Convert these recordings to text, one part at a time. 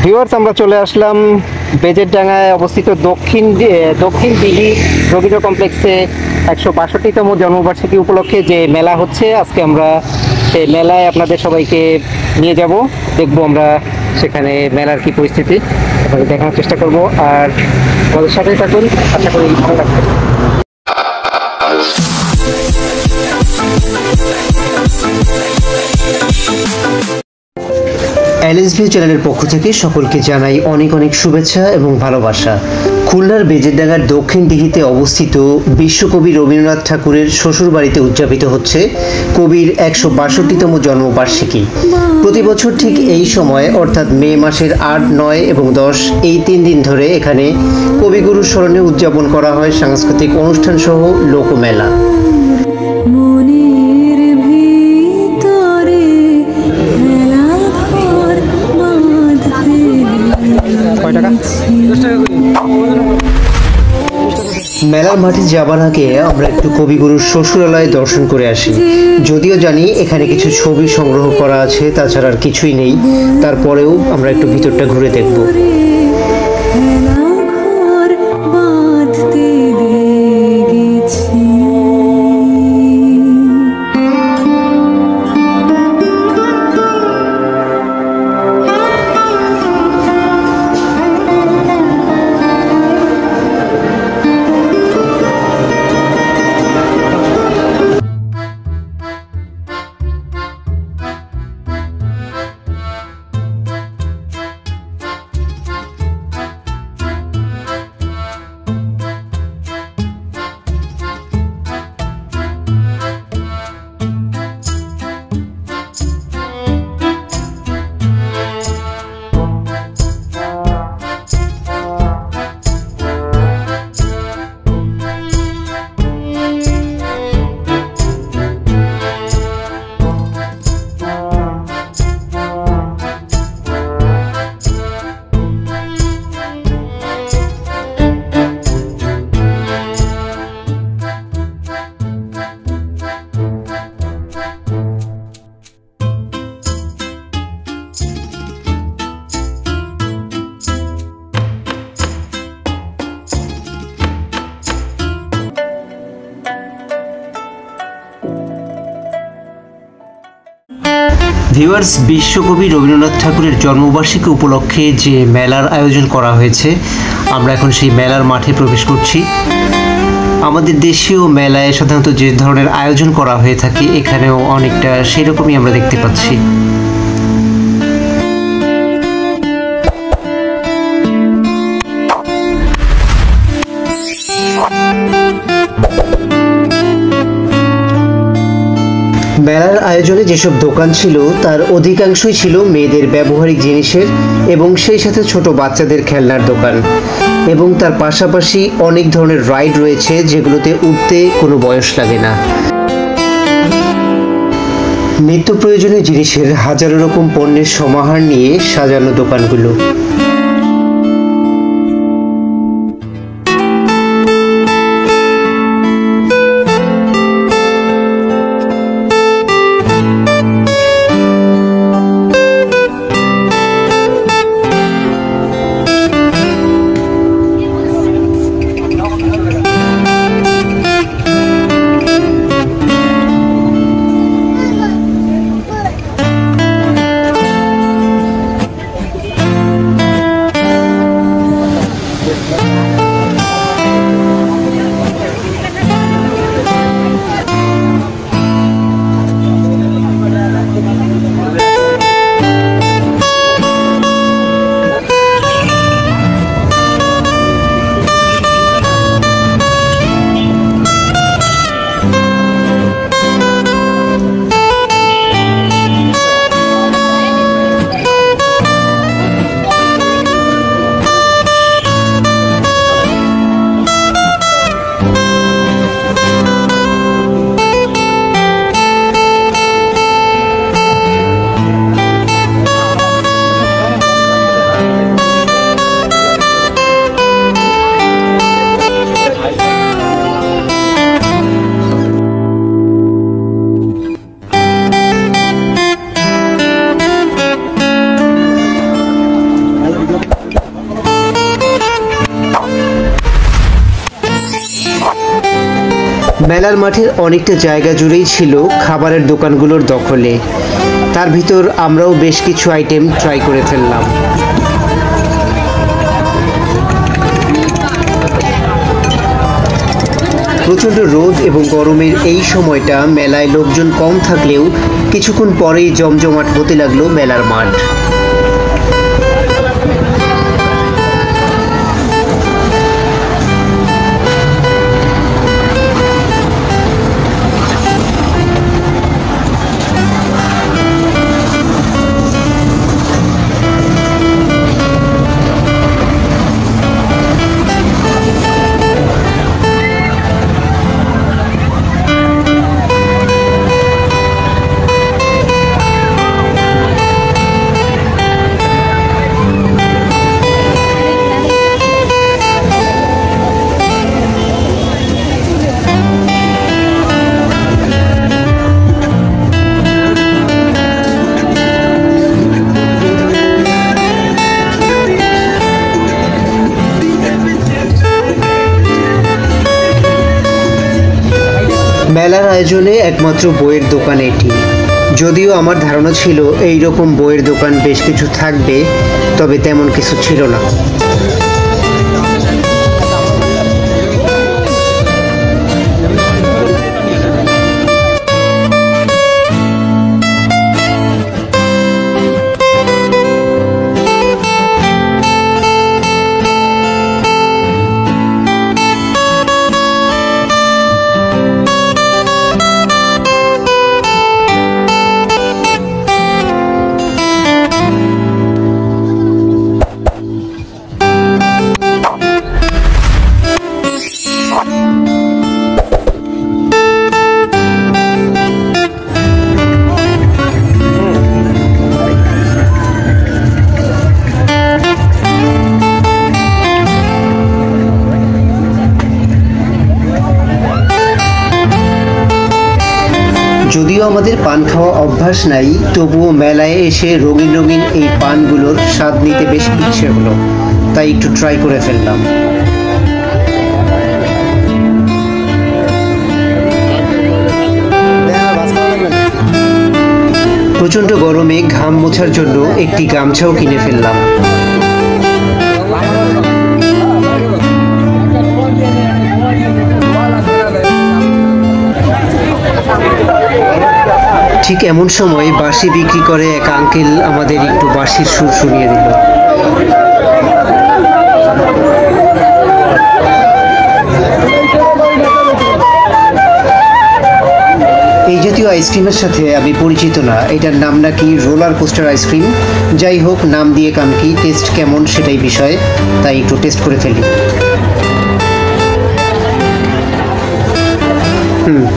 Viewers, আমরা চলে আসলাম বেজেরডাঙ্গায় অবস্থিত দক্ষিণ দিঘি রবীন্দ্র কমপ্লেক্সে 162তম জন্মবার্ষিকী উপলক্ষে যে মেলা হচ্ছে। আজকে আমরা সেই মেলায় আপনাদের সবাইকে নিয়ে যাব, দেখবো আমরা সেখানে মেলার কি পরিস্থিতি আপনাদের দেখানোর চেষ্টা করব। আর আমাদের সাথে থাকুন, আশা করি ভালো লাগবে। এলএসভিউ চ্যানেলের পক্ষ থেকে সকলকে জানাই অনেক অনেক শুভেচ্ছা এবং ভালোবাসা। খুলনার বেজেরডাঙ্গার দক্ষিণ দিঘিতে অবস্থিত বিশ্বকবি রবীন্দ্রনাথ ঠাকুরের শ্বশুরবাড়িতে উদযাপিত হচ্ছে কবির 162তম জন্মবার্ষিকী। প্রতি বছর ঠিক এই সময় অর্থাৎ মে মাসের 8, 9 এবং 10 এই 3 দিন ধরে এখানে কবিগুরুর স্মরণে উদযাপন করা হয় সাংস্কৃতিক অনুষ্ঠান সহ লোকমেলা। মেলার মাঠে যাবার আগে আমরা একটু কবিগুরুর শ্বশুরালয় দর্শন করে আসি। যদিও জানি এখানে কিছু ছবি সংগ্রহ করা আছে, তাছাড়া আর কিছুই নেই, তারপরেও আমরা একটু ভিতরটা ঘুরে দেখব। ভিউয়ার্স, বিশ্বকবি রবীন্দ্রনাথ ঠাকুরের জন্মবার্ষিকী উপলক্ষে যে মেলার আয়োজন করা হয়েছে, আমরা এখন সেই মেলার মাঠে প্রবেশ করছি। আমাদের দেশীয় মেলায় সাধারণত যে ধরনের আয়োজন করা হয়ে থাকে, এখানেও অনেকটা সেরকমই আমরা দেখতে পাচ্ছি। মেলার আয়োজনে যেসব দোকান ছিল তার অধিকাংশই ছিল মেয়েদের ব্যবহারিক জিনিসের এবং সেই সাথে ছোট বাচ্চাদের খেলনার দোকান, এবং তার পাশাপাশি অনেক ধরনের রাইড রয়েছে যেগুলোতে উঠতে কোনো বয়স লাগে না। নিত্য প্রয়োজনীয় জিনিসের হাজারো রকম পণ্যের সমাহার নিয়ে সাজানো দোকানগুলো। মেলার মাঠের অনেকটা জায়গা জুড়েই ছিল খাবারের দোকানগুলোর দখলে। তার ভিতর আমরাও বেশ কিছু আইটেম ট্রাই করে ফেললাম। প্রচণ্ড রোদ এবং গরমের এই সময়টা মেলায় লোকজন কম থাকলেও কিছুক্ষণ পরেই জমজমাট হতে লাগলো মেলার মাঠ। মেলার আয়োজনে একমাত্র বইয়ের দোকান এটি। যদিও আমার ধারণা ছিল এই রকম বইয়ের দোকান বেশ কিছু থাকবে, তবে তেমন কিছু ছিল না। যদিও আমাদের পান খাওয়া অভ্যাস নাই, তবুও মেলায় এসে রঙিন রঙিন এই পানগুলোর স্বাদ নিতে বেশ ইচ্ছে হলো, তাই একটু ট্রাই করে ফেললাম। প্রচণ্ড গরমে ঘাম মোছার জন্য একটি গামছাও কিনে ফেললাম। ঠিক এমন সময় বাঁশি বিক্রি করে এক আঙ্কেল আমাদের একটু বাঁশির সুর শুনিয়ে দিল। এই জাতীয় আইসক্রিমের সাথে আমি পরিচিত না, এটার নাম নাকি রোলার কোস্টার আইসক্রিম। যাই হোক, নাম দিয়ে কাম কি, টেস্ট কেমন সেটাই বিষয়, তাই একটু টেস্ট করে ফেলি।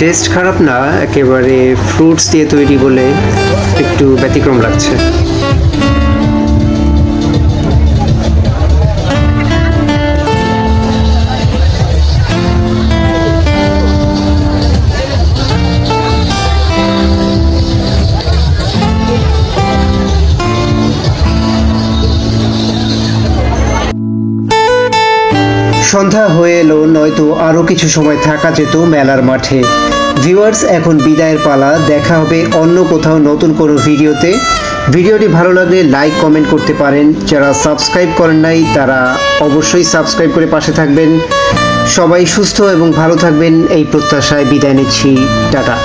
টেস্ট খারাপ না, একেবারে ফ্রুটস দিয়ে তৈরি বলে একটু ব্যতিক্রম লাগছে। সন্ধ্যা হয়ে এলো, নয়তো আরও কিছু সময় থাকা যেত মেলার মাঠে। ভিউয়ার্স, এখন বিদায়ের পালা। দেখা হবে অন্য কোথাও নতুন কোনো ভিডিওতে। ভিডিওটি ভালো লাগলে লাইক কমেন্ট করতে পারেন। যারা সাবস্ক্রাইব করেন নাই তারা অবশ্যই সাবস্ক্রাইব করে পাশে থাকবেন। সবাই সুস্থ এবং ভালো থাকবেন এই প্রত্যাশায় বিদায় নিচ্ছি। টাটা।